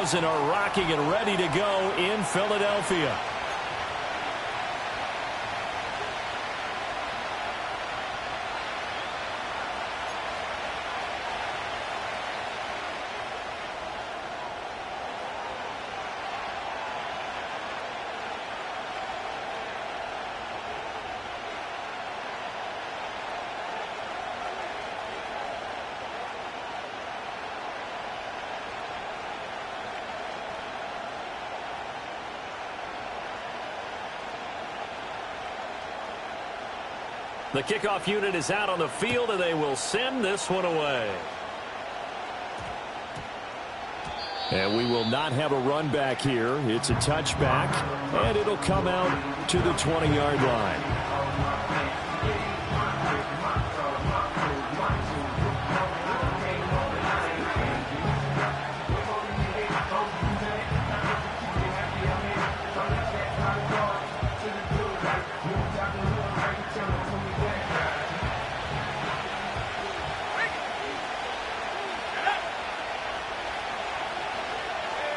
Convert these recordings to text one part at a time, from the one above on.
10,000 are rocking and ready to go in Philadelphia. The kickoff unit is out on the field, and they will send this one away. And we will not have a run back here. It's a touchback, and it'll come out to the 20-yard line.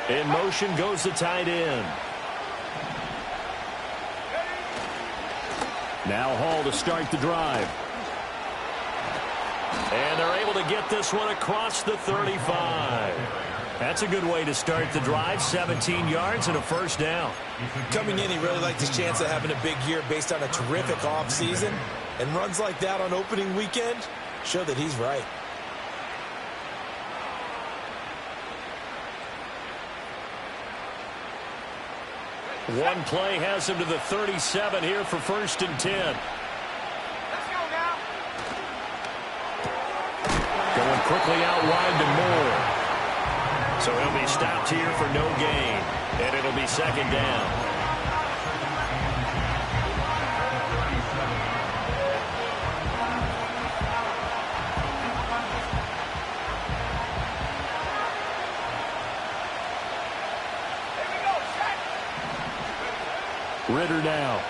In motion goes the tight end. Now Hall to start the drive. And they're able to get this one across the 35. That's a good way to start the drive. 17 yards and a first down. Coming in, he really liked his chance of having a big year based on a terrific offseason. And runs like that on opening weekend show that he's right. One play has him to the 37 here for 1st and 10. Let's go now. Going quickly out wide to Moore. So he'll be stopped here for no gain. And it'll be 2nd down. Ritter now.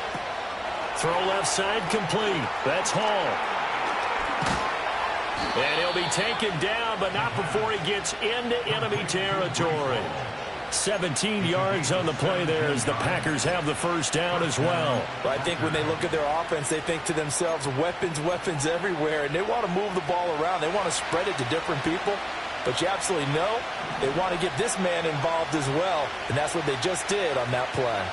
Throw left side complete. That's Hall. And he'll be taken down, but not before he gets into enemy territory. 17 yards on the play there as the Packers have the first down as well. I think when they look at their offense, they think to themselves, weapons, weapons everywhere, and they want to move the ball around. They want to spread it to different people. But you absolutely know they want to get this man involved as well, and that's what they just did on that play.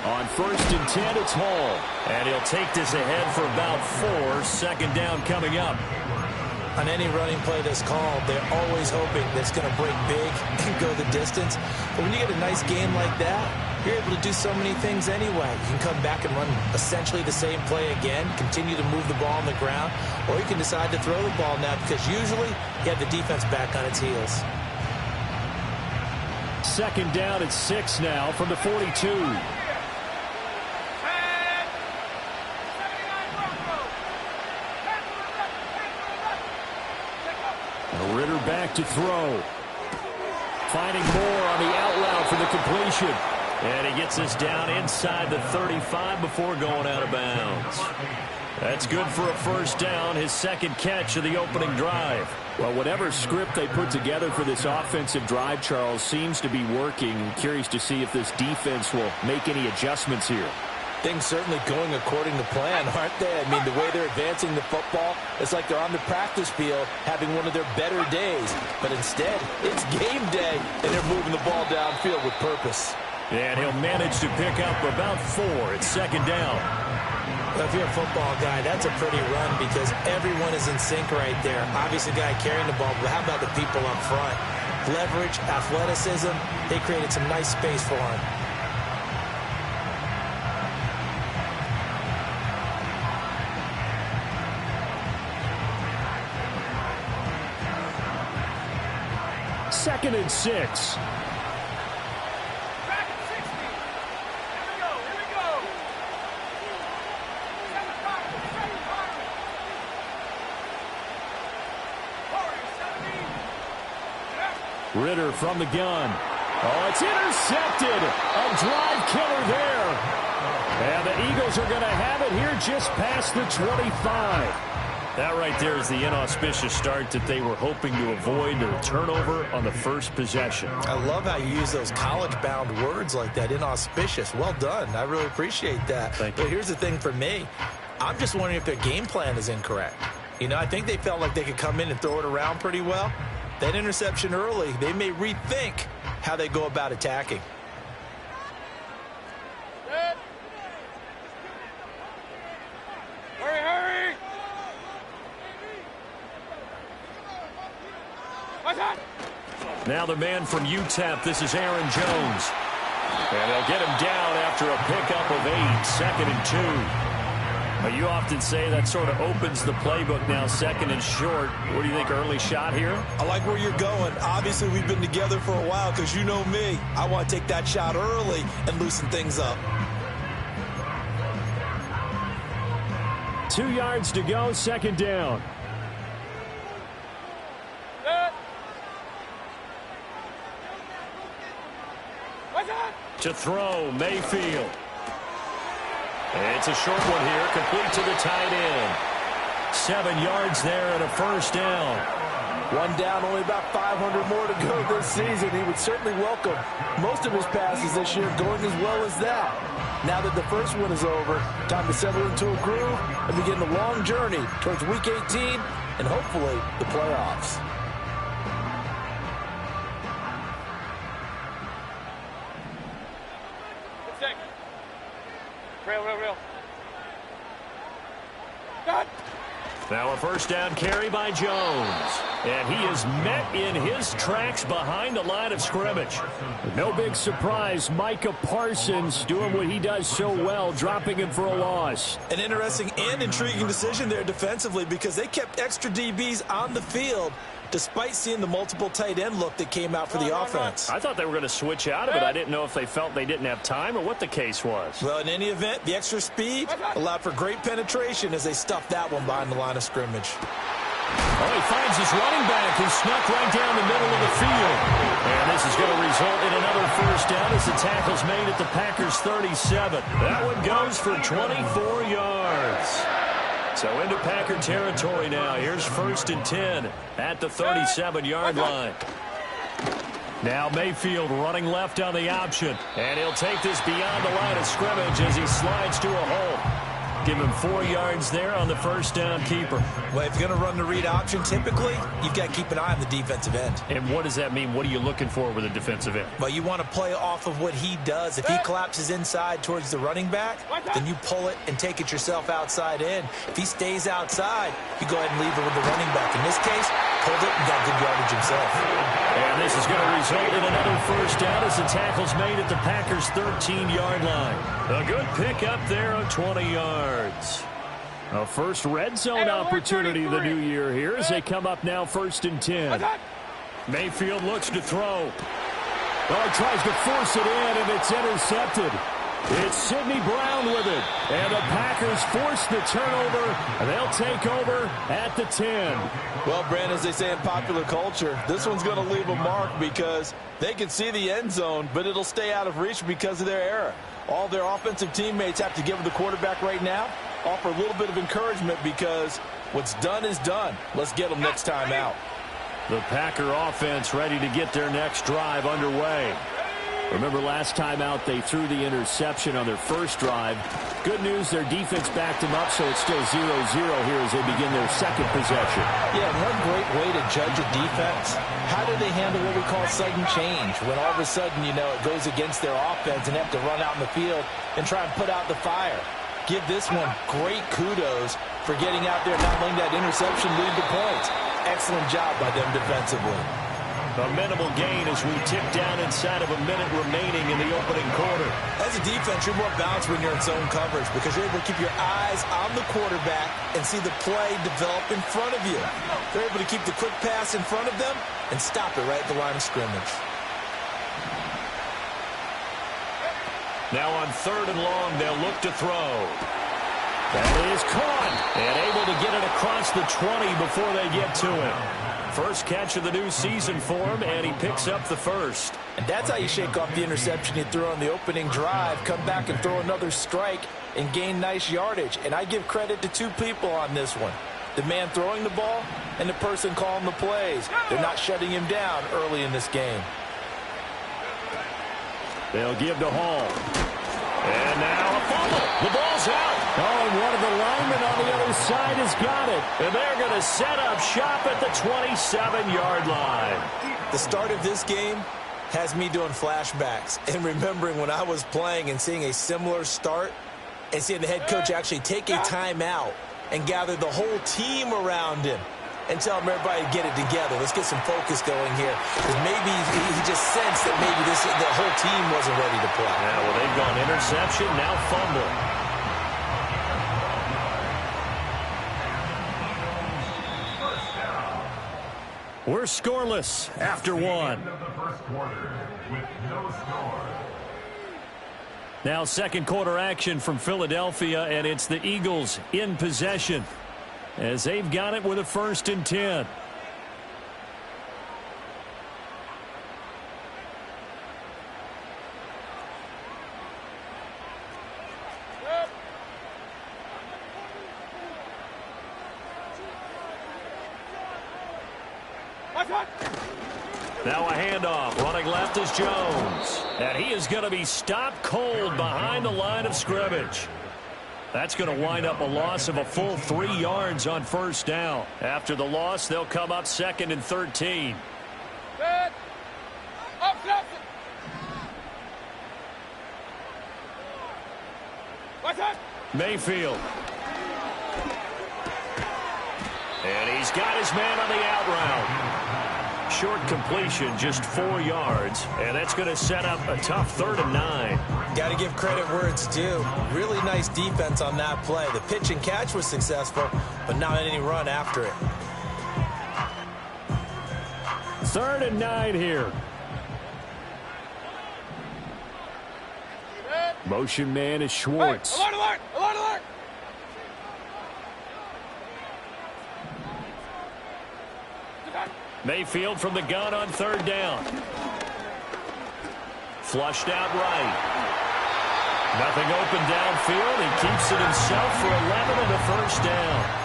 On 1st and 10, it's Hall. And he'll take this ahead for about 4. 2nd down coming up. On any running play that's called, they're always hoping that it's going to break big and go the distance. But when you get a nice game like that, you're able to do so many things anyway. You can come back and run essentially the same play again, continue to move the ball on the ground, or you can decide to throw the ball now because usually you have the defense back on its heels. 2nd down at 6 now from the 42. Ritter back to throw. Finding Moore on the out route for the completion. And he gets us down inside the 35 before going out of bounds. That's good for a first down, his 2nd catch of the opening drive. Well, whatever script they put together for this offensive drive, Charles, seems to be working. I'm curious to see if this defense will make any adjustments here. Things certainly going according to plan, aren't they? I mean, the way they're advancing the football, it's like they're on the practice field having one of their better days. But instead, it's game day, and they're moving the ball downfield with purpose. And he'll manage to pick up about 4 at 2nd down. Well, if you're a football guy, that's a pretty run because everyone is in sync right there. Obviously, the guy carrying the ball, but how about the people up front? Leverage, athleticism, they created some nice space for him. Second and 6. Ritter from the gun. Oh, it's intercepted. A drive killer there. And the Eagles are going to have it here just past the 25. That right there is the inauspicious start that they were hoping to avoid, the turnover on the first possession. I love how you use those college-bound words like that, inauspicious. Well done. I really appreciate that. Thank you. But here's the thing for me. I'm just wondering if their game plan is incorrect. You know, I think they felt like they could come in and throw it around pretty well. That interception early, they may rethink how they go about attacking. Hurry! Now the man from UTEP, this is Aaron Jones. And they'll get him down after a pickup of 8, 2nd and 2. But you often say that sort of opens the playbook now, 2nd and short. What do you think, early shot here? I like where you're going. Obviously, we've been together for a while because you know me. I want to take that shot early and loosen things up. 2 yards to go, 2nd down. To throw, Mayfield. It's a short one here, complete to the tight end. 7 yards there and a first down. One down, only about 500 more to go this season. He would certainly welcome most of his passes this year going as well as that. Now that the first one is over, time to settle into a groove and begin the long journey towards Week 18 and hopefully the playoffs. Real. God. Now a first down carry by Jones. And he is met in his tracks behind the line of scrimmage. No big surprise, Micah Parsons doing what he does so well, dropping him for a loss. An interesting and intriguing decision there defensively because they kept extra DBs on the field despite seeing the multiple tight end look that came out for the offense. I thought they were going to switch out of it. I didn't know if they felt they didn't have time or what the case was. Well, in any event, the extra speed allowed for great penetration as they stuffed that one behind the line of scrimmage. Oh, he finds his running back who snuck right down the middle of the field. And this is going to result in another first down as the tackle's made at the Packers' 37. That one goes for 24 yards. So into Packer territory now. Here's 1st and 10 at the 37-yard line. Now Mayfield running left on the option. And he'll take this beyond the line of scrimmage as he slides to a hole. Give him 4 yards there on the first down keeper. Well, if you're going to run the read option, typically, you've got to keep an eye on the defensive end. And what does that mean? What are you looking for with a defensive end? Well, you want to play off of what he does. If he collapses inside towards the running back, then you pull it and take it yourself outside in. If he stays outside, you go ahead and leave it with the running back. In this case, pulled it and got good yardage himself. And this is going to result in another first down as the tackle's made at the Packers' 13-yard line. A good pick up there on 20 yards. A first red zone opportunity the new year here as they come up now 1st and 10. Mayfield looks to throw. Oh, he tries to force it in, and it's intercepted. It's Sidney Brown with it. And the Packers force the turnover, and they'll take over at the 10. Well, Brandon, as they say in popular culture, this one's going to leave a mark because they can see the end zone, but it'll stay out of reach because of their error. All their offensive teammates have to give the quarterback right now, offer a little bit of encouragement because what's done is done. Let's get them next time out. The Packer offense ready to get their next drive underway. Remember last time out they threw the interception on their first drive. Good news, their defense backed them up, so it's still 0-0 here as they begin their second possession. Yeah, one great way to judge a defense. How do they handle what we call sudden change? When all of a sudden, you know, it goes against their offense and they have to run out in the field and try and put out the fire. Give this one great kudos for getting out there and not letting that interception lead to points. Excellent job by them defensively. A minimal gain as we tick down inside of a minute remaining in the opening quarter. As a defense, you're more balanced when you're in zone coverage because you're able to keep your eyes on the quarterback and see the play develop in front of you. They're able to keep the quick pass in front of them and stop it right at the line of scrimmage. Now on 3rd and long, they'll look to throw. That is caught and able to get it across the 20 before they get to him. First catch of the new season for him, and he picks up the first. And that's how you shake off the interception you threw on the opening drive, come back and throw another strike and gain nice yardage. And I give credit to two people on this one. The man throwing the ball and the person calling the plays. They're not shutting him down early in this game. They'll give to Hall. And now a fumble. The ball's out. Oh, and one of the linemen on the other side has got it. And they're going to set up shop at the 27-yard line. The start of this game has me doing flashbacks and remembering when I was playing and seeing a similar start and seeing the head coach actually take a timeout and gather the whole team around him and tell him everybody to get it together. Let's get some focus going here. Because maybe he just sensed that maybe the whole team wasn't ready to play. Yeah, well, they've gone interception, now fumble. We're scoreless after one. Now second quarter action from Philadelphia, and it's the Eagles in possession as they've got it with a 1st and 10. Now a handoff. Running left is Jones. And he is going to be stopped cold behind the line of scrimmage. That's going to wind up a loss of a full 3 yards on 1st down. After the loss, they'll come up 2nd and 13. Mayfield. And he's got his man on the out route. Short completion, just 4 yards. And that's going to set up a tough 3rd and 9. Got to give credit where it's due. Really nice defense on that play. The pitch and catch was successful, but not any run after it. 3rd and 9 here. Motion man is Schwartz. Hey, alert, alert, alert! Mayfield from the gun on 3rd down. Flushed out right. Nothing open downfield. He keeps it himself for 11 and a 1st down.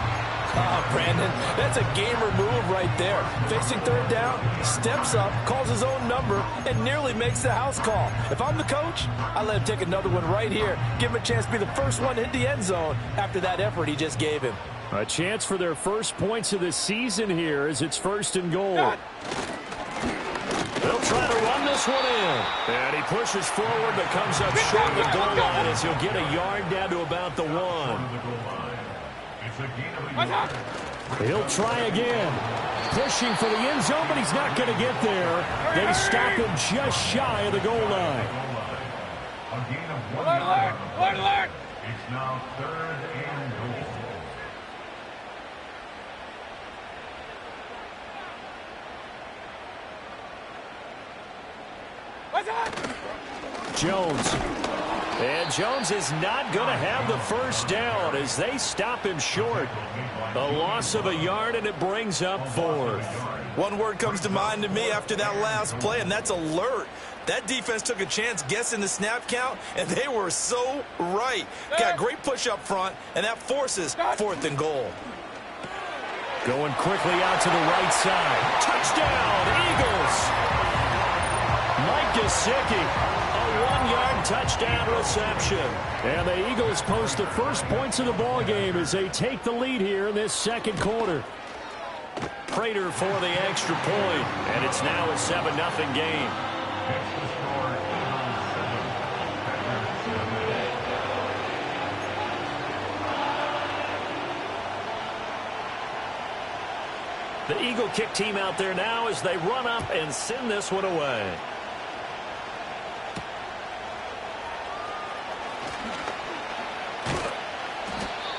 Oh, Brandon, that's a gamer move right there. Facing 3rd down, steps up, calls his own number, and nearly makes the house call. If I'm the coach, I let him take another one right here. Give him a chance to be the first one to hit the end zone after that effort he just gave him. A chance for their first points of the season here as it's 1st and goal. They'll try to run this one in. And he pushes forward but comes up short of the goal line as he'll get a yard down to about the 1. He'll try again. Pushing for the end zone, but he's not going to get there. They stop him just shy of the goal line. Alert, alert, alert, alert! It's now 3rd and goal. Jones. And Jones is not going to have the 1st down as they stop him short. A loss of a yard, and it brings up 4th. One word comes to mind to me after that last play, and that's alert. That defense took a chance guessing the snap count, and they were so right. Got a great push up front, and that forces 4th and goal. Going quickly out to the right side. Touchdown, Eagles! Mike Gesicki. A 1-yard touchdown reception. And the Eagles post the first points of the ball game as they take the lead here in this 2nd quarter. Prater for the extra point, and it's now a 7-0 game. The Eagle kick team out there now as they run up and send this one away.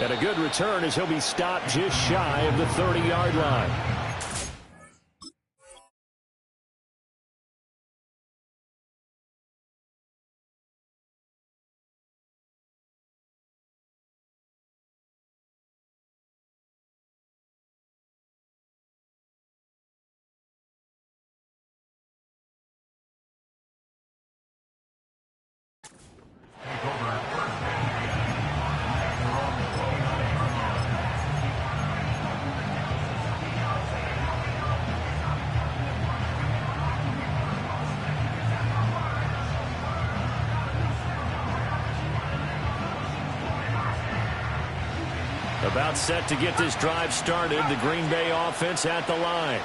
And a good return as he'll be stopped just shy of the 30-yard line. About set to get this drive started. The Green Bay offense at the line.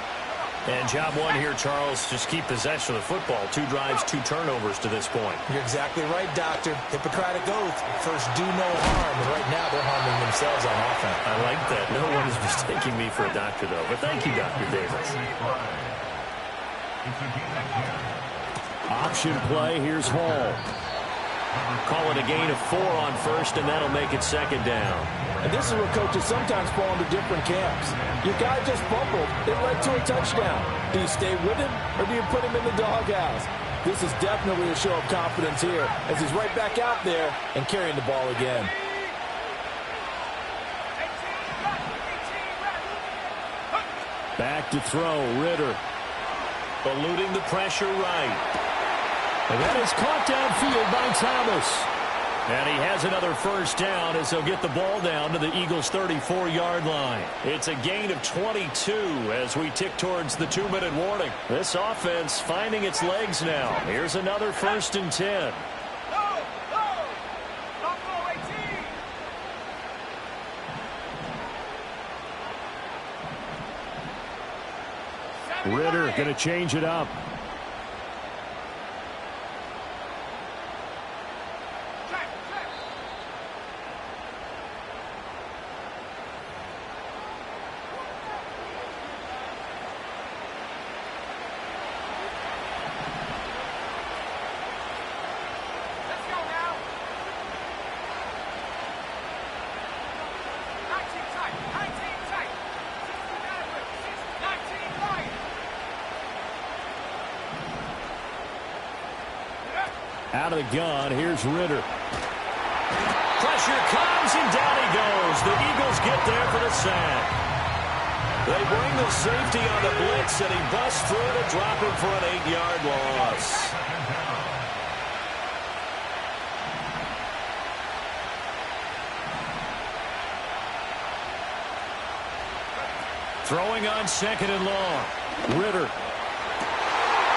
And job one here, Charles, just keep possession of the football. 2 drives, 2 turnovers to this point. You're exactly right, Doctor. Hippocratic oath. First, do no harm. And right now, they're harming themselves on offense. I like that. No one is mistaking me for a doctor, though. But thank you, Dr. Davis. Option play. Here's Hall. Call it a gain of 4 on first, and that'll make it second down. And this is where coaches sometimes fall into different camps. Your guy just fumbled. It led to a touchdown. Do you stay with him, or do you put him in the doghouse? This is definitely a show of confidence here, as he's right back out there and carrying the ball again. Back to throw, Ritter. Eluding the pressure right. And that is caught downfield by Thomas. And he has another first down as he'll get the ball down to the Eagles' 34-yard line. It's a gain of 22 as we tick towards the 2-minute warning. This offense finding its legs now. Here's another 1st and 10. Ritter going to change it up. Out of the gun, here's Ritter. Pressure comes, and down he goes. The Eagles get there for the sack. They bring the safety on the blitz, and he busts through to drop him for an 8-yard loss. Throwing on 2nd and long. Ritter.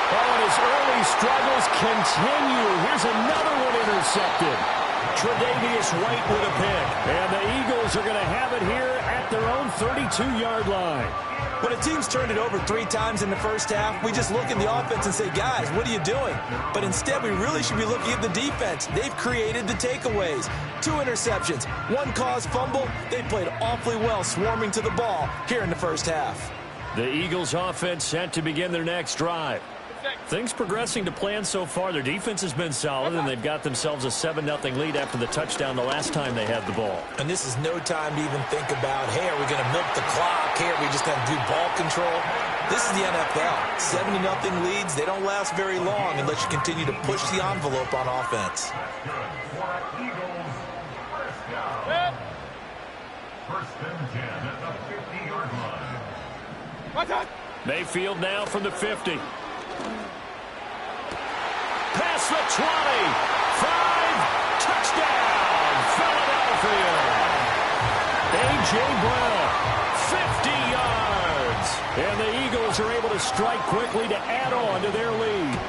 Oh, and his early struggles continue. Here's another one intercepted. Tre'Davious White with a pick. And the Eagles are going to have it here at their own 32-yard line. When a team's turned it over 3 times in the first half, we just look at the offense and say, guys, what are you doing? But instead, we really should be looking at the defense. They've created the takeaways. 2 interceptions, 1 caused fumble. They played awfully well swarming to the ball here in the first half. The Eagles offense set to begin their next drive. Things progressing to plan so far. Their defense has been solid, and they've got themselves a 7-0 lead after the touchdown the last time they had the ball. And this is no time to even think about, hey, are we going to milk the clock? Hey, are we just going to do ball control? This is the NFL. 70-0 leads, they don't last very long unless you continue to push the envelope on offense. First and 10 at the 50-yard line. Mayfield now from the 50. Past the 20. 5. Touchdown, Philadelphia. A.J. Brown, 50 yards. And the Eagles are able to strike quickly to add on to their lead.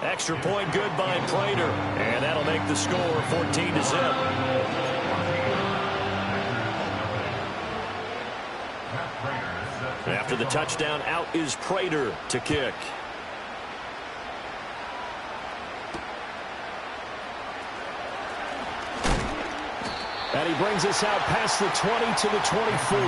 Extra point good by Prater. And that'll make the score 14-0. After the touchdown, out is Prater to kick. And he brings us out past the 20 to the 24.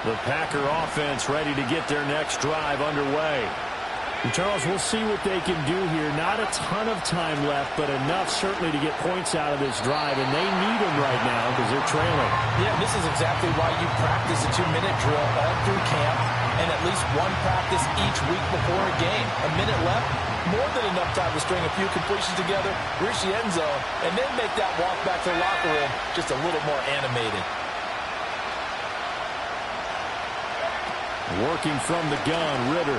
The Packer offense ready to get their next drive underway. And Charles, we'll see what they can do here. Not a ton of time left, but enough certainly to get points out of this drive, and they need them right now because they're trailing. Yeah, this is exactly why you practice a 2-minute drill all through camp and at least 1 practice each week before a game. A minute left, more than enough time to string a few completions together, reach the end zone, and then make that walk back to the locker room just a little more animated. Working from the gun, Ritter.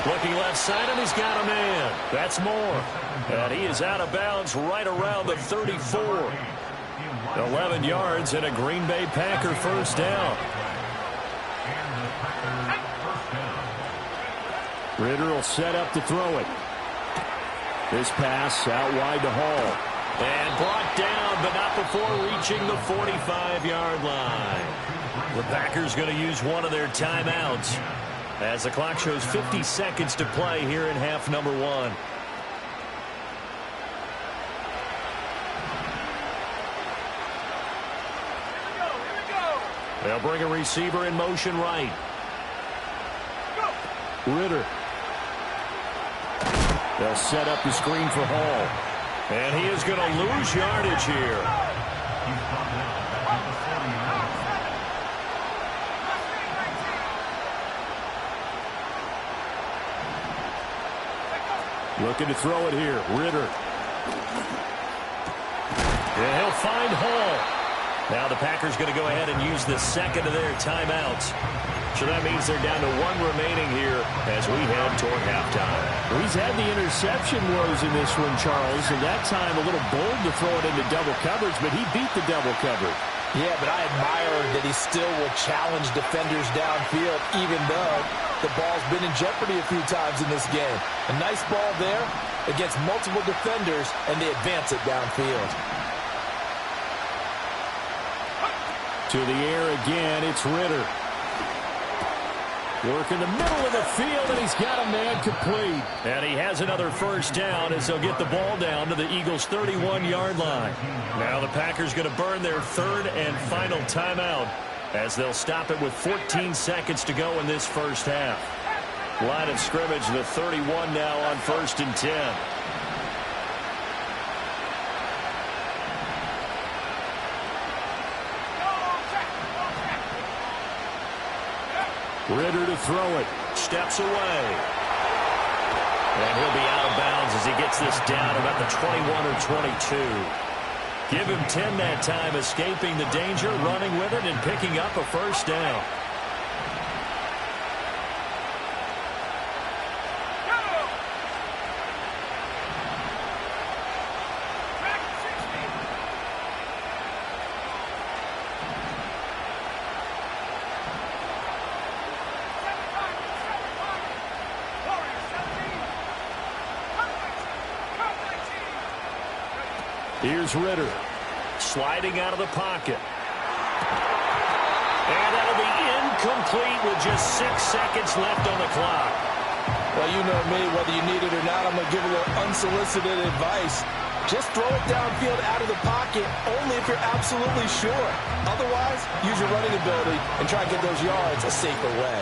Looking left side, and he's got a man. That's Moore. And he is out of bounds right around the 34. 11 yards and a Green Bay Packer first down. And the Packers first down. Ritter will set up to throw it. This pass out wide to Hall. And brought down, but not before reaching the 45-yard line. The Packers going to use one of their timeouts as the clock shows 50 seconds to play here in half number one. They'll bring a receiver in motion right. Ritter. They'll set up the screen for Hall. And he is going to lose yardage here. He's brought down at the 40-yard line. Looking to throw it here. Ritter. And he'll find Hall. Now the Packers going to go ahead and use the second of their timeouts. So that means they're down to one remaining here as we head toward halftime. Well, he's had the interception woes in this one, Charles, and that time a little bold to throw it into double coverage, but he beat the double coverage. Yeah, but I admire that he still will challenge defenders downfield, even though the ball's been in jeopardy a few times in this game. A nice ball there against multiple defenders, and they advance it downfield. To the air again, it's Ritter. Work in the middle of the field, and he's got a man complete. And he has another first down as they'll get the ball down to the Eagles' 31-yard line. Now the Packers going to burn their third and final timeout as they'll stop it with 14 seconds to go in this first half. Line of scrimmage, the 31 now on 1st and 10. Ritter to throw it. Steps away. And he'll be out of bounds as he gets this down about the 21 or 22. Give him 10 that time, escaping the danger, running with it, and picking up a first down. Here's Ritter, sliding out of the pocket. And that'll be incomplete with just 6 seconds left on the clock. Well, you know me, whether you need it or not, I'm going to give a little unsolicited advice. Just throw it downfield out of the pocket only if you're absolutely sure. Otherwise, use your running ability and try and get those yards a safer way.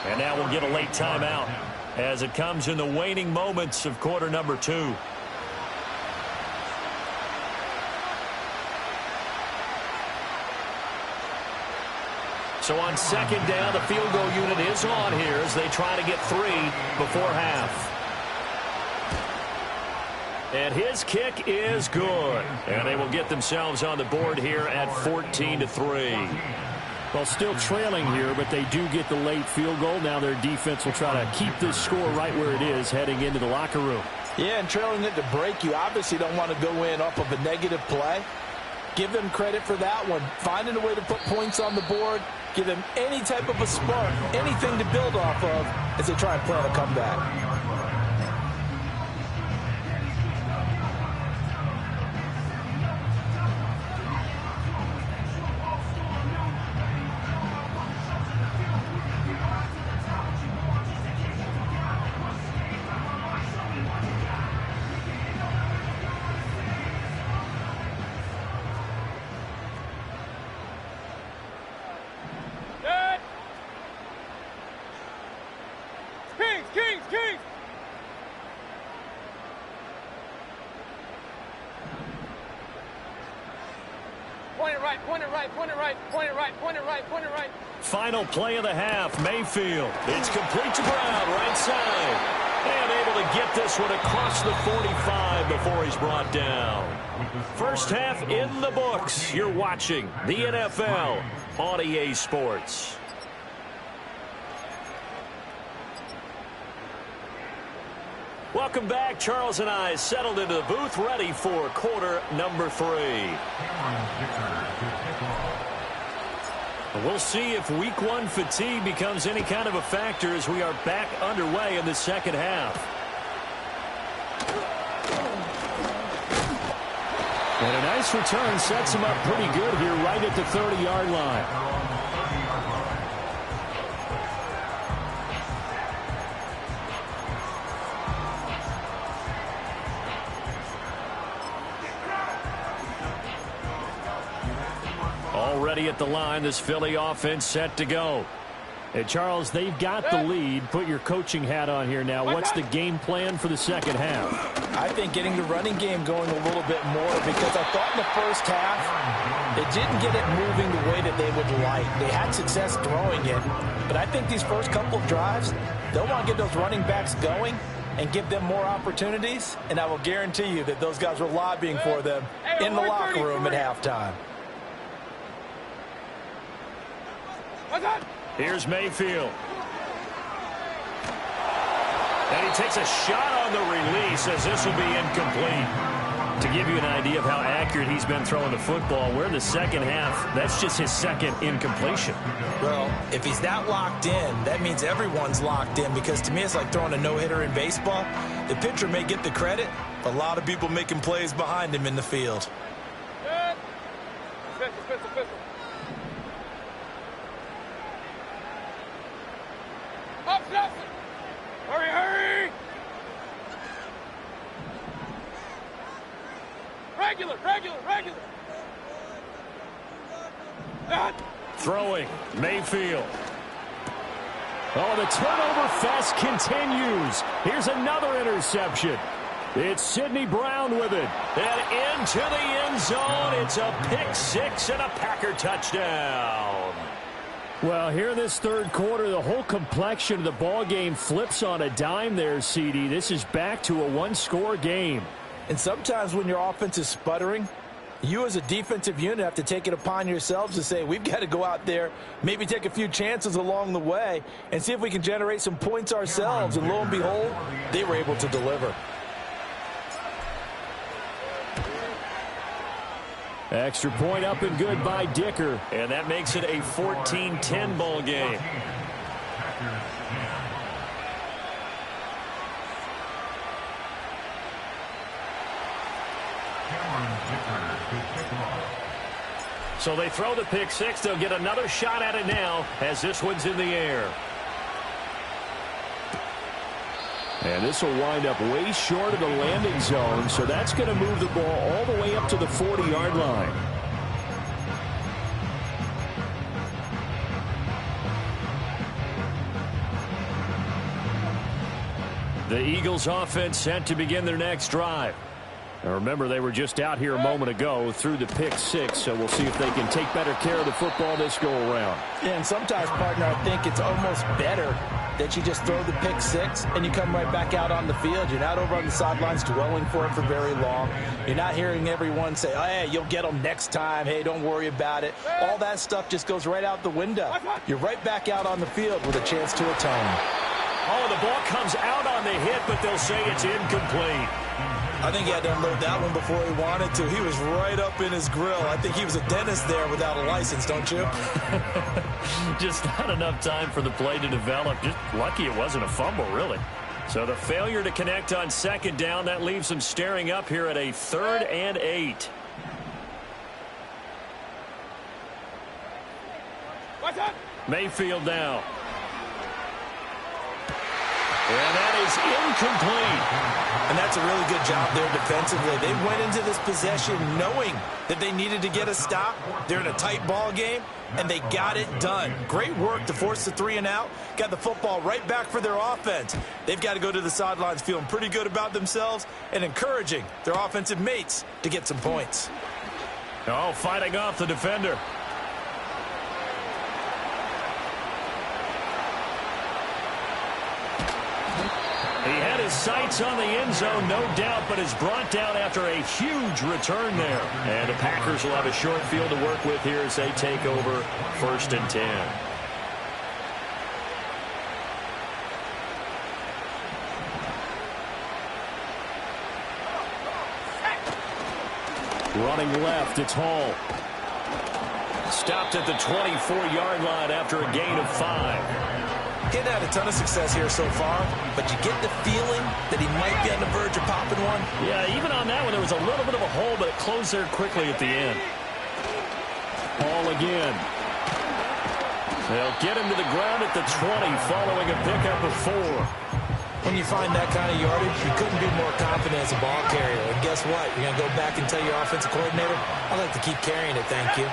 And now we'll get a late timeout as it comes in the waning moments of quarter number 2. So on second down, the field goal unit is on here as they try to get 3 before half. And his kick is good. And they will get themselves on the board here at 14-3. Well, still trailing here, but they do get the late field goal. Now their defense will try to keep this score right where it is heading into the locker room. Yeah, and trailing it to break, you obviously don't want to go in off of a negative play. Give them credit for that one. Finding a way to put points on the board. Give them any type of a spark, anything to build off of as they try and plan a comeback. Final play of the half, Mayfield. It's complete to Brown, right side. And able to get this one across the 45 before he's brought down. First half in the books. You're watching the NFL on EA Sports. Welcome back. Charles and I settled into the booth, ready for quarter number 3. We'll see if week one fatigue becomes any kind of a factor as we are back underway in the second half. And a nice return sets him up pretty good here right at the 30-yard line. Already at the line, this Philly offense set to go. Hey, Charles, they've got the lead. Put your coaching hat on here now. What's the game plan for the second half? I think getting the running game going a little bit more, because I thought in the first half they didn't get it moving the way that they would like. They had success throwing it, but I think these first couple of drives, they'll want to get those running backs going and give them more opportunities, and I will guarantee you that those guys were lobbying for them in the locker room at halftime. Here's Mayfield. And he takes a shot on the release as this will be incomplete. To give you an idea of how accurate he's been throwing the football, we're in the second half. That's just his second incompletion. Well, if he's that locked in, that means everyone's locked in, because to me it's like throwing a no-hitter in baseball. The pitcher may get the credit, but a lot of people making plays behind him in the field. Pistol. Up, hurry! Regular. Throwing, Mayfield. Oh, the turnover fest continues. Here's another interception. It's Sidney Brown with it. And into the end zone. It's a pick six and a Packer touchdown. Well, here in this third quarter, the whole complexion of the ball game flips on a dime there, CD. This is back to a one-score game. And sometimes when your offense is sputtering, you as a defensive unit have to take it upon yourselves to say, we've got to go out there, maybe take a few chances along the way, and see if we can generate some points ourselves. And lo and behold, they were able to deliver. Extra point up and good by Dicker. And that makes it a 14-10 ball game. So they throw the pick six. They'll get another shot at it now as this one's in the air. And this will wind up way short of the landing zone, so that's going to move the ball all the way up to the 40-yard line. The Eagles offense set to begin their next drive. Now remember, they were just out here a moment ago through the pick six, so we'll see if they can take better care of the football this go-around. Yeah, and sometimes, partner, I think it's almost better that you just throw the pick six and you come right back out on the field. You're not over on the sidelines dwelling for it for very long. You're not hearing everyone say, oh, hey, you'll get them next time. Hey, don't worry about it. All that stuff just goes right out the window. You're right back out on the field with a chance to atone. Oh, the ball comes out on the hit, but they'll say it's incomplete. I think he had to unload that one before he wanted to. He was right up in his grill. I think he was a dentist there without a license, don't you? Just not enough time for the play to develop. Just lucky it wasn't a fumble, really. So the failure to connect on second down, that leaves them staring up here at a 3rd and 8. Mayfield now. And that is incomplete. And that's a really good job there defensively. They went into this possession knowing that they needed to get a stop. They're in a tight ball game, and they got it done. Great work to force the 3 and out. Got the football right back for their offense. They've got to go to the sidelines feeling pretty good about themselves and encouraging their offensive mates to get some points. Oh, fighting off the defender. He had his sights on the end zone, no doubt, but is brought down after a huge return there. And the Packers will have a short field to work with here as they take over 1st and 10. Running left, it's Hall. Stopped at the 24-yard line after a gain of 5. He hadn't had a ton of success here so far, but you get the feeling that he might be on the verge of popping one. Yeah, even on that one, there was a little bit of a hole, but it closed there quickly at the end. Ball again. They'll get him to the ground at the 20, following a pickup of 4. When you find that kind of yardage, you couldn't be more confident as a ball carrier. And guess what? You're going to go back and tell your offensive coordinator, I'd like to keep carrying it, thank you.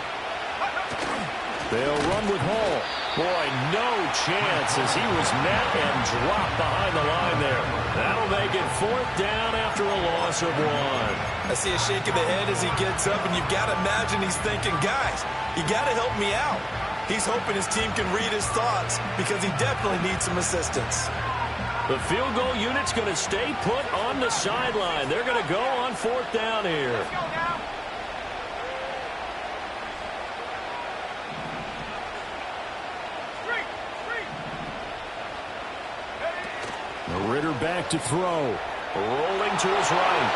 They'll run with Hall. Boy, no chance as he was met and dropped behind the line there. That'll make it 4th down after a loss of 1. I see a shake of the head as he gets up, and you've got to imagine he's thinking, guys, you got to help me out. He's hoping his team can read his thoughts because he definitely needs some assistance. The field goal unit's going to stay put on the sideline. They're going to go on 4th down here. Ritter back to throw. Rolling to his right.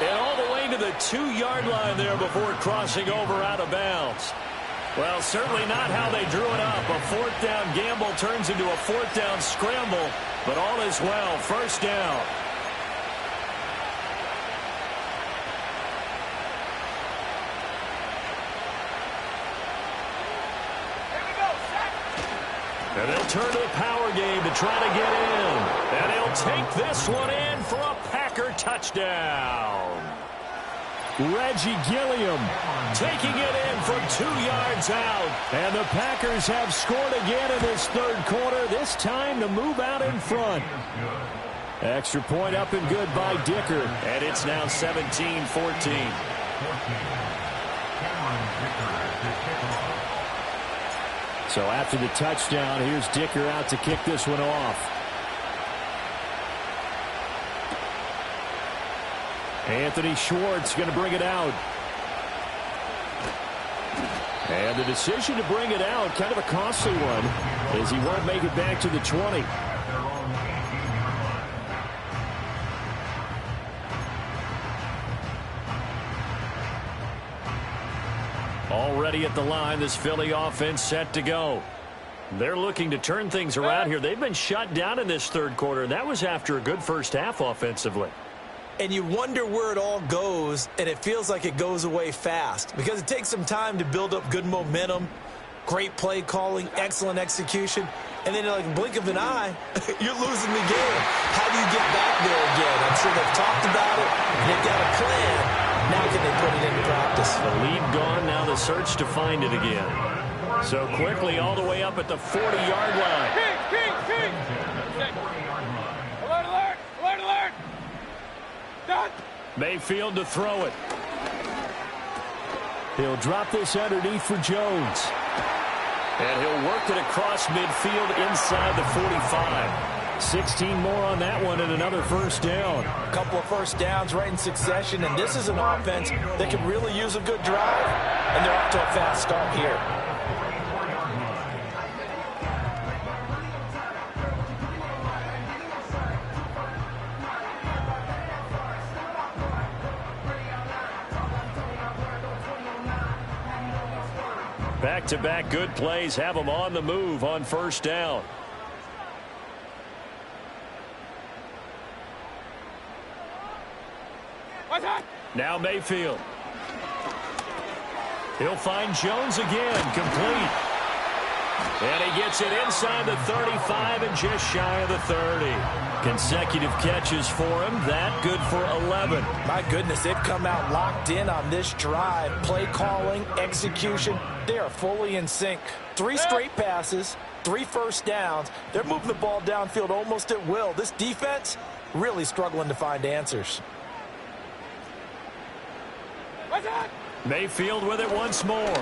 And all the way to the 2-yard line there before crossing over out of bounds. Well, certainly not how they drew it up. A 4th down gamble turns into a 4th down scramble, but all is well. 1st down. And they'll turn to the power game to try to get in. And he'll take this one in for a Packer touchdown. Reggie Gilliam taking it in from 2 yards out. And the Packers have scored again in this 3rd quarter, this time to move out in front. Extra point up and good by Dicker. And it's now 17-14. So after the touchdown, here's Dicker out to kick this one off. Anthony Schwartz going to bring it out. And the decision to bring it out, kind of a costly one, as he won't make it back to the 20. Already at the line, this Philly offense set to go. They're looking to turn things around here. They've been shut down in this 3rd quarter. That was after a good first half offensively. And you wonder where it all goes, and it feels like it goes away fast because it takes some time to build up good momentum, great play calling, excellent execution, and then like a blink of an eye, you're losing the game. How do you get back there again? I'm sure they've talked about it. They've got a plan. Now can they put it into practice? The lead gone, now the search to find it again. So quickly all the way up at the 40-yard line. Alert, alert! Alert, alert! Done! Mayfield to throw it. He'll drop this underneath for Jones. And he'll work it across midfield inside the 45. 16 more on that one and another 1st down. A couple of 1st downs right in succession, and this is an offense that can really use a good drive. And they're off to a fast start here. Back-to-back good plays have them on the move on 1st down. Now Mayfield. He'll find Jones again, complete. And he gets it inside the 35 and just shy of the 30. Consecutive catches for him. That good for 11. My goodness, they've come out locked in on this drive. Play calling, execution, they are fully in sync. 3 straight passes, 3 1st downs. They're moving the ball downfield almost at will. This defense really struggling to find answers. Mayfield with it once more.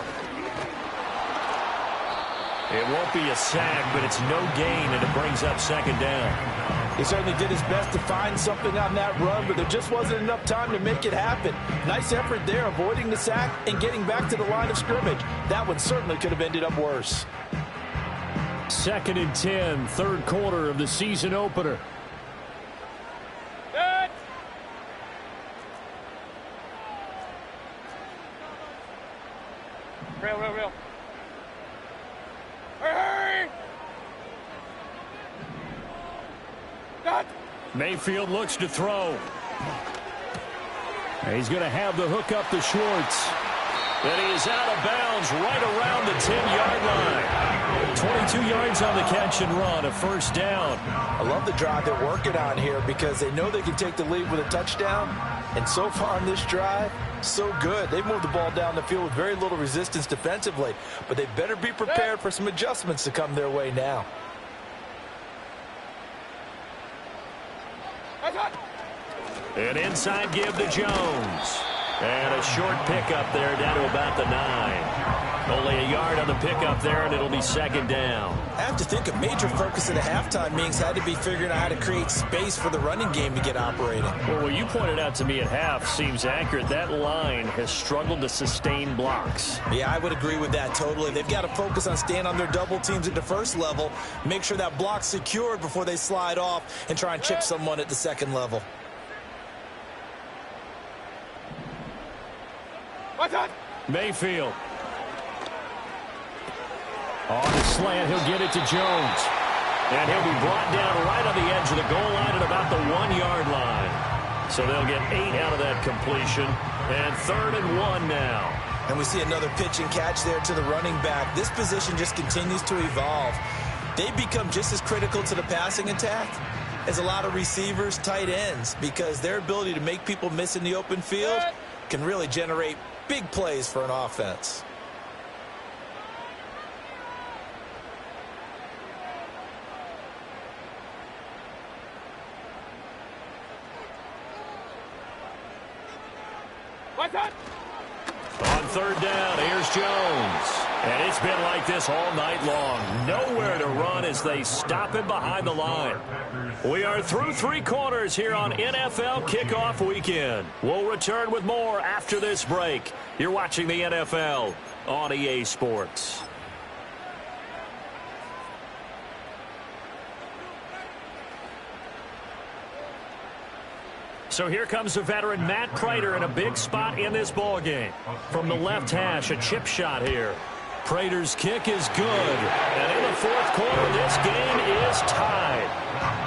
It won't be a sack, but it's no gain, and it brings up 2nd down. He certainly did his best to find something on that run, but there just wasn't enough time to make it happen. Nice effort there, avoiding the sack and getting back to the line of scrimmage. That one certainly could have ended up worse. 2nd and 10, 3rd quarter of the season opener. Mayfield looks to throw. And he's going to have the hook up to Schwartz. And he is out of bounds right around the 10-yard line. 22 yards on the catch and run, a first down. I love the drive they're working on here because they know they can take the lead with a touchdown. And so far on this drive, so good. They've moved the ball down the field with very little resistance defensively. But they better be prepared for some adjustments to come their way now. An inside give to Jones. And a short pickup there down to about the 9. Only a yard on the pickup there, and it'll be second down. I have to think a major focus at the halftime means had to be figuring out how to create space for the running game to get operating. Well, what you pointed out to me at half seems accurate. That line has struggled to sustain blocks. Yeah, I would agree with that totally. They've got to focus on staying on their double teams at the first level, make sure that block's secured before they slide off and try and chip someone at the second level. Mayfield. On the slant, he'll get it to Jones. And he'll be brought down right on the edge of the goal line at about the 1-yard line. So they'll get 8 out of that completion. And 3rd and 1 now. And we see another pitch and catch there to the running back. This position just continues to evolve. They become just as critical to the passing attack as a lot of receivers, tight ends, because their ability to make people miss in the open field can really generate big plays for an offense. On 3rd down, here's Jones. And it's been like this all night long. Nowhere to run as they stop him behind the line. We are through 3 quarters here on NFL Kickoff Weekend. We'll return with more after this break. You're watching the NFL on EA Sports. So here comes the veteran Matt Prater in a big spot in this ball game. From the left hash, a chip shot here. Prater's kick is good. And in the 4th quarter, this game is tied.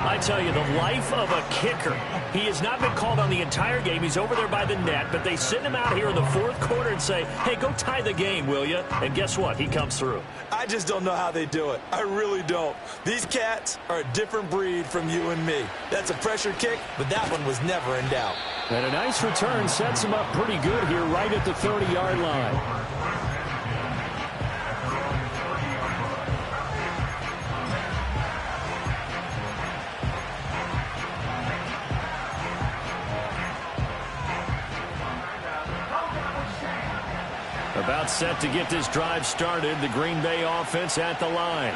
I tell you, the life of a kicker. He has not been called on the entire game. He's over there by the net, but they send him out here in the 4th quarter and say, hey, go tie the game, will you? And guess what? He comes through. I just don't know how they do it. I really don't. These cats are a different breed from you and me. That's a pressure kick, but that one was never in doubt. And a nice return sets him up pretty good here right at the 30-yard line. About set to get this drive started, the Green Bay offense at the line.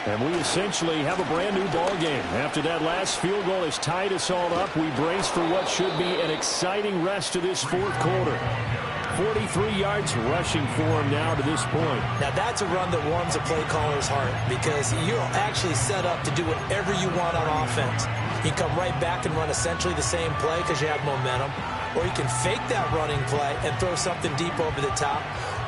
And we essentially have a brand new ball game. After that last field goal has tied us all up, we brace for what should be an exciting rest of this 4th quarter. 43 yards rushing for him now to this point. Now that's a run that warms a play caller's heart because you're actually set up to do whatever you want on offense. You come right back and run essentially the same play because you have momentum. Or you can fake that running play and throw something deep over the top.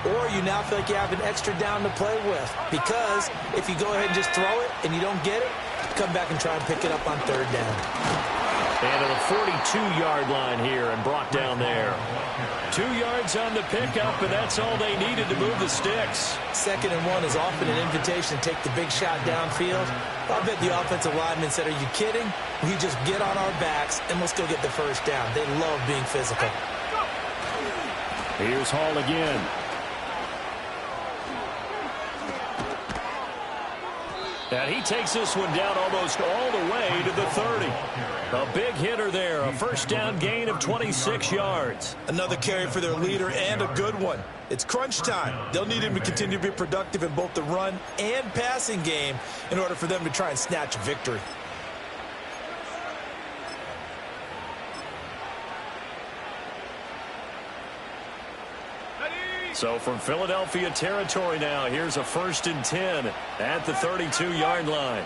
Or you now feel like you have an extra down to play with. Because if you go ahead and just throw it and you don't get it, come back and try and pick it up on 3rd down. And to the 42-yard line here and brought down there. 2 yards on the pickup, and that's all they needed to move the sticks. 2nd and 1 is often an invitation to take the big shot downfield. I bet the offensive lineman said, are you kidding? We just get on our backs and let's go get the first down. They love being physical. Here's Hall again. And he takes this one down almost all the way to the 30. A big hitter there, a first down gain of 26 yards. Another carry for their leader and a good one. It's crunch time. They'll need him to continue to be productive in both the run and passing game in order for them to try and snatch a victory. So from Philadelphia territory now, here's a 1st and 10 at the 32-yard line.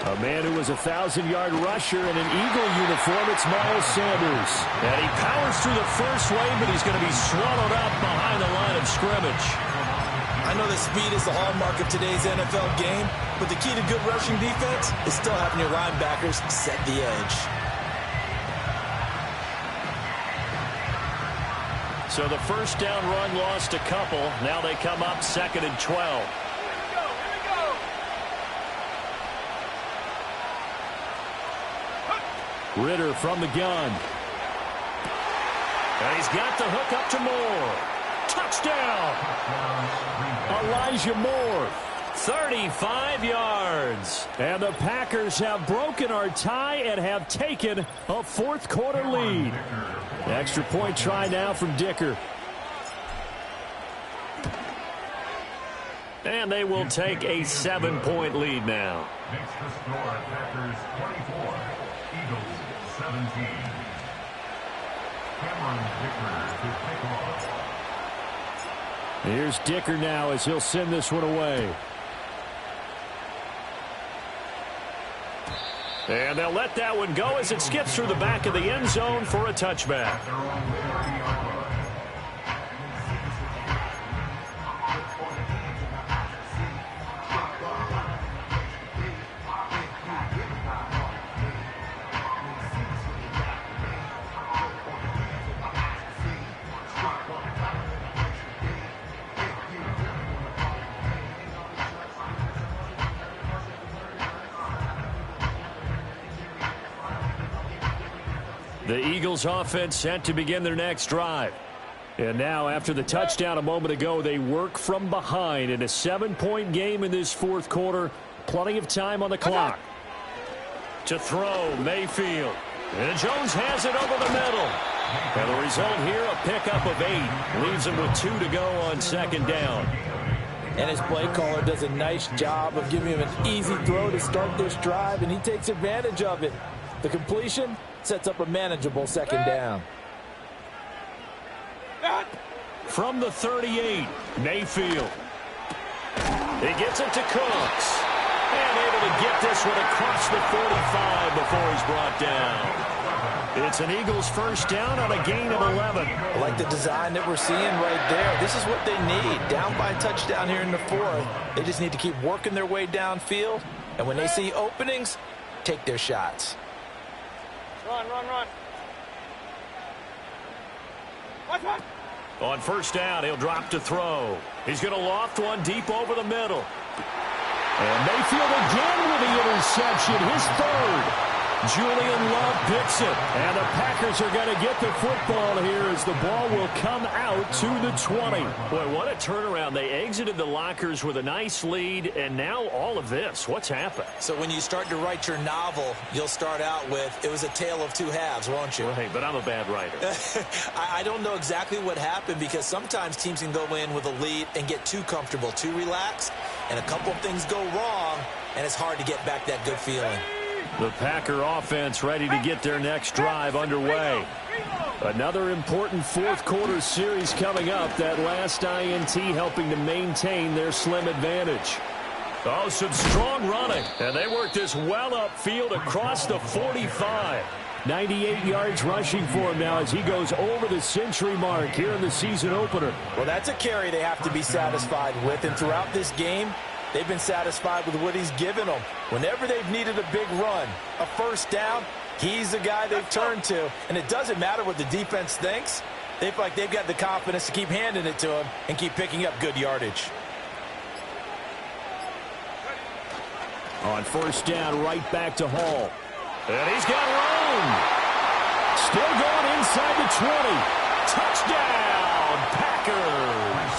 A man who was a 1,000-yard rusher in an Eagle uniform, it's Miles Sanders. And he powers through the first wave, but he's going to be swallowed up behind the line of scrimmage. I know that speed is the hallmark of today's NFL game, but the key to good rushing defense is still having your linebackers set the edge. So the first down run lost a couple. Now they come up 2nd and 12. Here we go. Ritter from the gun. And he's got the hook up to Moore. Touchdown! Elijah Moore. 35 yards. And the Packers have broken our tie and have taken a fourth-quarter lead. Extra point try now from Dicker. And they will take a 7-point lead now. Makes the score Packers 24, Eagles 17. Cameron Dicker to pick off. Here's Dicker now as he'll send this one away. And they'll let that one go as it skips through the back of the end zone for a touchback. They're on the 30-yard line. The Eagles offense set to begin their next drive. And now after the touchdown a moment ago, they work from behind in a 7-point game in this fourth quarter. Plenty of time on the clock. To throw, Mayfield. And Jones has it over the middle. And the result here, a pickup of 8. Leaves him with 2 to go on 2nd down. And his play caller does a nice job of giving him an easy throw to start this drive, and he takes advantage of it. The completion sets up a manageable 2nd down. From the 38, Mayfield. He gets it to Cooks. And able to get this one across the 45 before he's brought down. It's an Eagles first down on a gain of 11. I like the design that we're seeing right there. This is what they need. Down by a touchdown here in the 4th. They just need to keep working their way downfield. And when they see openings, take their shots. Run. Watch. On first down, he'll drop to throw. He's going to loft one deep over the middle. And Mayfield again with the interception, his 3rd. Julian Love picks it. And the Packers are going to get the football here as the ball will come out to the 20. Boy, what a turnaround. They exited the lockers with a nice lead, and now all of this. What's happened? So when you start to write your novel, you'll start out with, it was a tale of 2 halves, won't you? Right, but I'm a bad writer. I don't know exactly what happened because sometimes teams can go in with a lead and get too comfortable, too relaxed, and a couple of things go wrong, and it's hard to get back that good feeling. The Packer offense ready to get their next drive underway. Another important fourth quarter series coming up. That last INT helping to maintain their slim advantage. Oh, some strong running. And they work this well upfield across the 45. 98 yards rushing for him now as he goes over the century mark here in the season opener. Well, that's a carry they have to be satisfied with. And throughout this game, they've been satisfied with what he's given them. Whenever they've needed a big run, a first down, he's the guy they've turned to. And it doesn't matter what the defense thinks. They feel like they've got the confidence to keep handing it to him and keep picking up good yardage. On first down, right back to Hall. And he's got room. Still going inside the 20. Touchdown, Packers.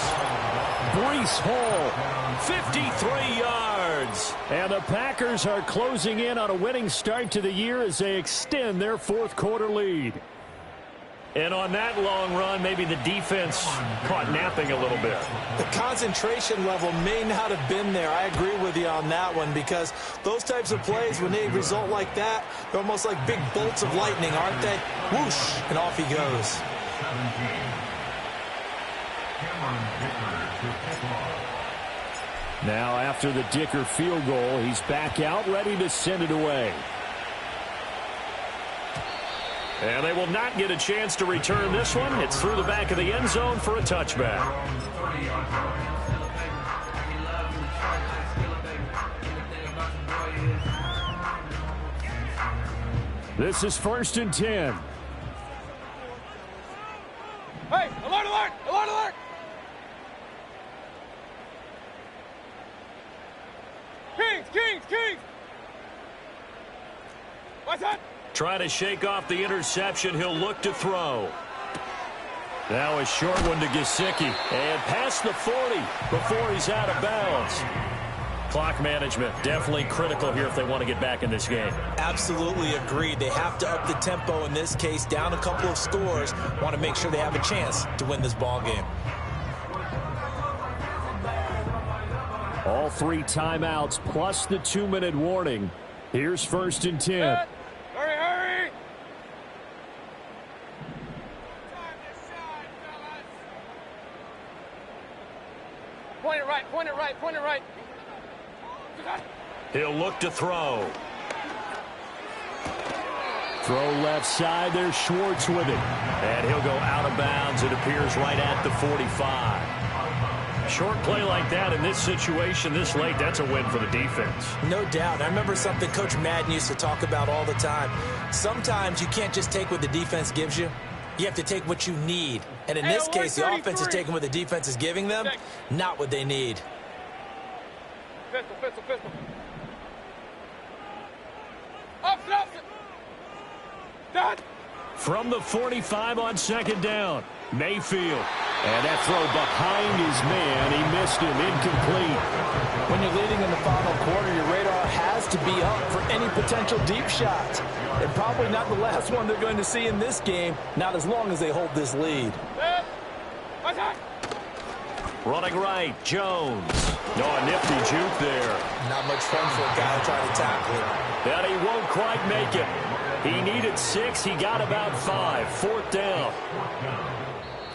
Breece Hall, 53 yards. And the Packers are closing in on a winning start to the year as they extend their fourth quarter lead. And on that long run, maybe the defense caught napping a little bit. The concentration level may not have been there. I agree with you on that one because those types of plays, when they result like that, they're almost like big bolts of lightning, aren't they? Whoosh, and off he goes. Now after the Dicker field goal, he's back out, ready to send it away. And they will not get a chance to return this one. It's through the back of the end zone for a touchback. This is 1st and 10. Hey, alert, alert, alert, alert! Kings! What's that? Trying to shake off the interception. He'll look to throw. Now a short one to Gesicki. And past the 40 before he's out of bounds. Clock management definitely critical here if they want to get back in this game. Absolutely agreed. They have to up the tempo in this case, down a couple of scores. Want to make sure they have a chance to win this ball game. All 3 timeouts plus the 2-minute warning. Here's 1st and 10. Hurry! Point it right. He'll look to throw. Throw left side. There's Schwartz with it. And he'll go out of bounds. It appears right at the 45. Short play like that in this situation this late, that's a win for the defense. No doubt. I remember something Coach Madden used to talk about all the time. Sometimes you can't just take what the defense gives you. You have to take what you need. And in this case, the offense is taking what the defense is giving them, not what they need. Pistol. Up. Done. From the 45 on 2nd down. Mayfield. And that throw behind his man. He missed him. Incomplete. When you're leading in the final quarter, your radar has to be up for any potential deep shots. And probably not the last one they're going to see in this game, not as long as they hold this lead. Running right, Jones. No, a nifty juke there. Not much fun for a guy trying to tackle him. And he won't quite make it. He needed 6. He got about 5. 4th down.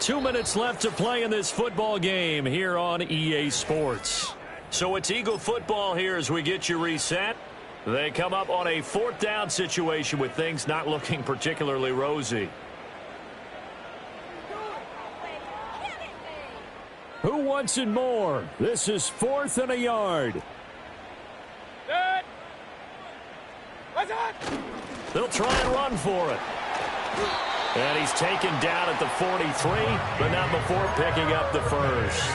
2 minutes left to play in this football game here on EA Sports. So it's Eagle football here as we get you reset. They come up on a 4th down situation with things not looking particularly rosy. Who wants it more? This is 4th and a yard. Good. What's that? They'll try and run for it. And he's taken down at the 43, but not before picking up the first.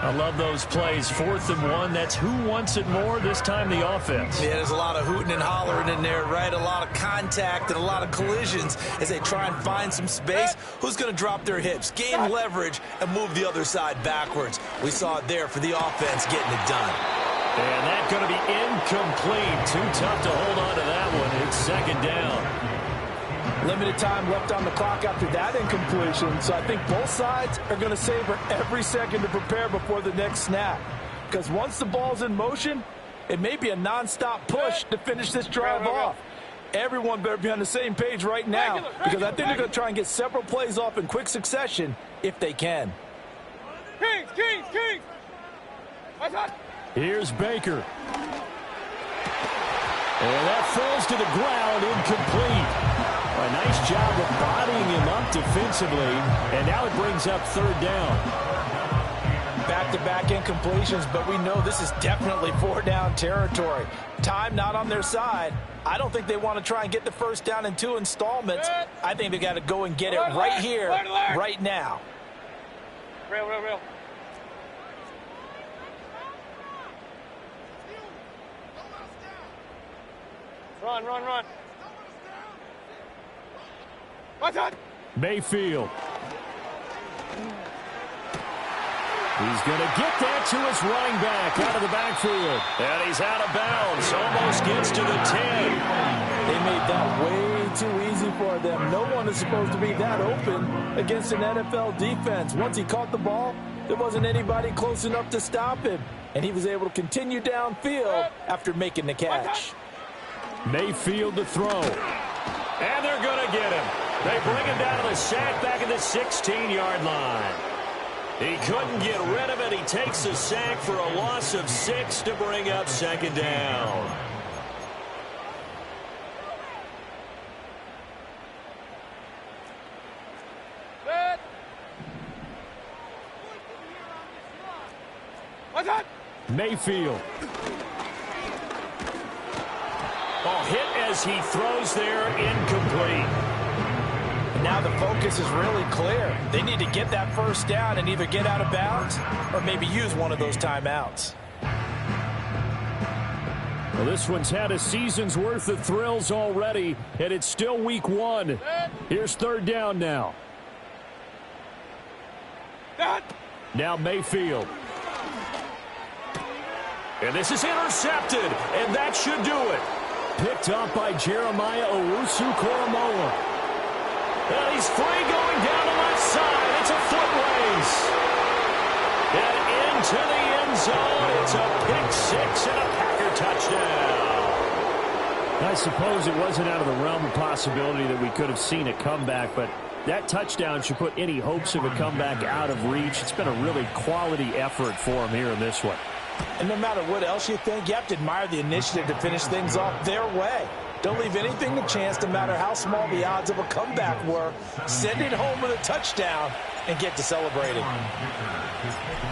I love those plays. 4th and 1. That's who wants it more, this time the offense. Yeah, there's a lot of hooting and hollering in there, right? A lot of contact and a lot of collisions as they try and find some space. Who's going to drop their hips, gain leverage, and move the other side backwards? We saw it there for the offense getting it done. And that's going to be incomplete. Too tough to hold on to that one. It's 2nd down. Limited time left on the clock after that incompletion, so I think both sides are going to savor every second to prepare before the next snap. Because once the ball's in motion, it may be a nonstop push to finish this drive off. Everyone better be on the same page right now, because I think they're going to try and get several plays off in quick succession if they can. Kings! What's that? Here's Baker. And that falls to the ground, incomplete. A nice job of bodying him up defensively, and now it brings up 3rd down. Back-to-back incompletions, but we know this is definitely 4-down territory. Time not on their side. I don't think they want to try and get the first down in 2 installments. I think they got to go and get it right here, right now. Real. Run. What's that? Mayfield. He's going to get that to his running back out of the backfield. And he's out of bounds. Almost gets to the 10. They made that way too easy for them. No one is supposed to be that open against an NFL defense. Once he caught the ball, there wasn't anybody close enough to stop him. And he was able to continue downfield after making the catch. Mayfield to throw. And they're going to get him. They bring him down to the sack back at the 16-yard line. He couldn't get rid of it. He takes a sack for a loss of 6 to bring up 2nd down. Good. What's that? Mayfield. Oh, hit as he throws there, incomplete. Now the focus is really clear. They need to get that first down and either get out of bounds or maybe use one of those timeouts. Well, this one's had a season's worth of thrills already, and it's still week 1. Here's third down now. Now Mayfield. And this is intercepted, and that should do it. Picked up by Jeremiah Owusu-Koramoah. And he's free going down the left side. It's a foot race. And into the end zone. It's a pick six and a Packer touchdown. I suppose it wasn't out of the realm of possibility that we could have seen a comeback, but that touchdown should put any hopes of a comeback out of reach. It's been a really quality effort for him here in this one. And no matter what else you think, you have to admire the initiative to finish things off their way. Don't leave anything to chance, no matter how small the odds of a comeback were. Send it home with a touchdown and get to celebrating.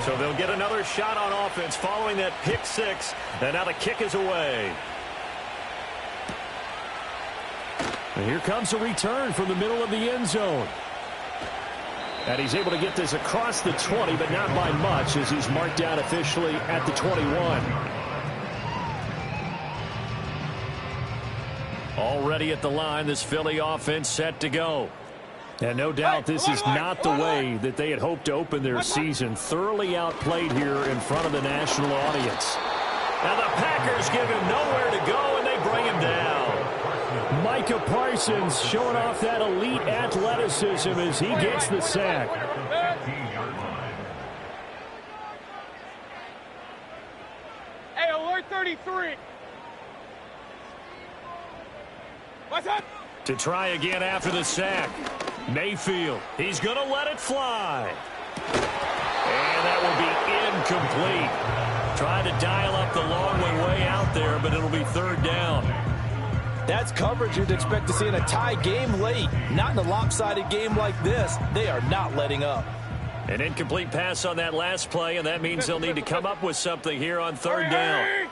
So they'll get another shot on offense following that pick six, and now the kick is away. And here comes a return from the middle of the end zone. And he's able to get this across the 20, but not by much, as he's marked down officially at the 21. Already at the line, this Philly offense set to go. And no doubt this is not the way that they had hoped to open their season. Thoroughly outplayed here in front of the national audience. Now the Packers give him nowhere to go, and they bring him down. Micah Parsons showing off that elite athleticism as he gets the sack. Hey, alert 33. What's up? To try again after the sack. Mayfield, he's going to let it fly. And that will be incomplete. Trying to dial up the long way out there, but it'll be third down. That's coverage you'd expect to see in a tie game late. Not in a lopsided game like this. They are not letting up. An incomplete pass on that last play, and that means they'll need to come up with something here on third down.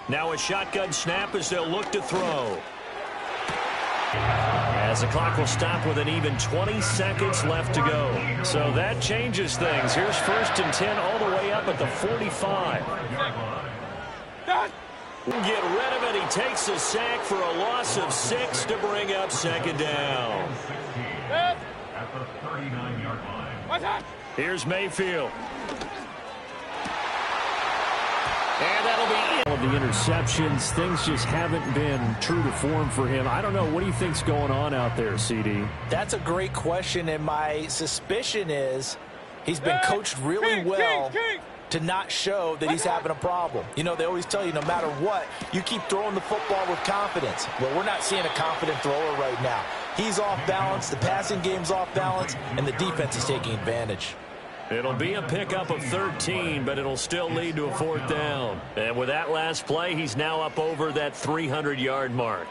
Now a shotgun snap as they'll look to throw. As the clock will stop with an even 20 seconds left to go. So that changes things. Here's 1st and 10 all the way up at the 45. Get rid of it. He takes a sack for a loss of 6 to bring up second down. At the 39-yard line. Here's Mayfield. And that'll be it. All of the interceptions, things just haven't been true to form for him. I don't know. What do you think's going on out there, CD? That's a great question, and my suspicion is he's been coached really well to not show that he's having a problem. You know, they always tell you no matter what, you keep throwing the football with confidence. Well, we're not seeing a confident thrower right now. He's off balance, the passing game's off balance, and the defense is taking advantage. It'll be a pickup of 13, but it'll still lead to a fourth down. And with that last play, he's now up over that 300-yard mark.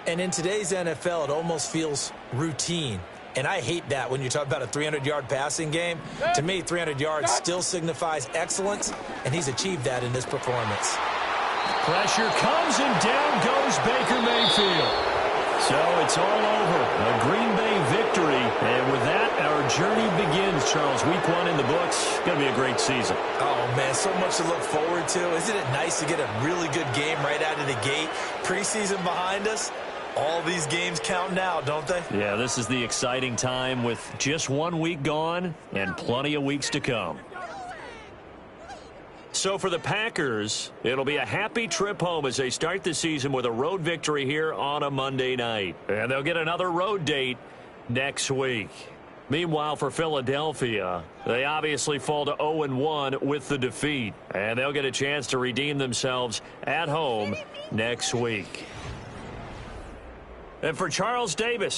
And in today's NFL, it almost feels routine. And I hate that when you talk about a 300-yard passing game. To me, 300 yards still signifies excellence, and he's achieved that in this performance. Pressure comes, and down goes Baker Mayfield. So it's all over. A Green Bay victory. And with that, our journey begins, Charles. Week 1 in the books. Going to be a great season. Oh, man, so much to look forward to. Isn't it nice to get a really good game right out of the gate? Preseason behind us. All these games count now, don't they? Yeah, this is the exciting time with just 1 week gone and plenty of weeks to come. So for the Packers, it'll be a happy trip home as they start the season with a road victory here on a Monday night. And they'll get another road date next week. Meanwhile, for Philadelphia, they obviously fall to 0-1 with the defeat. And they'll get a chance to redeem themselves at home next week. And for Charles Davis,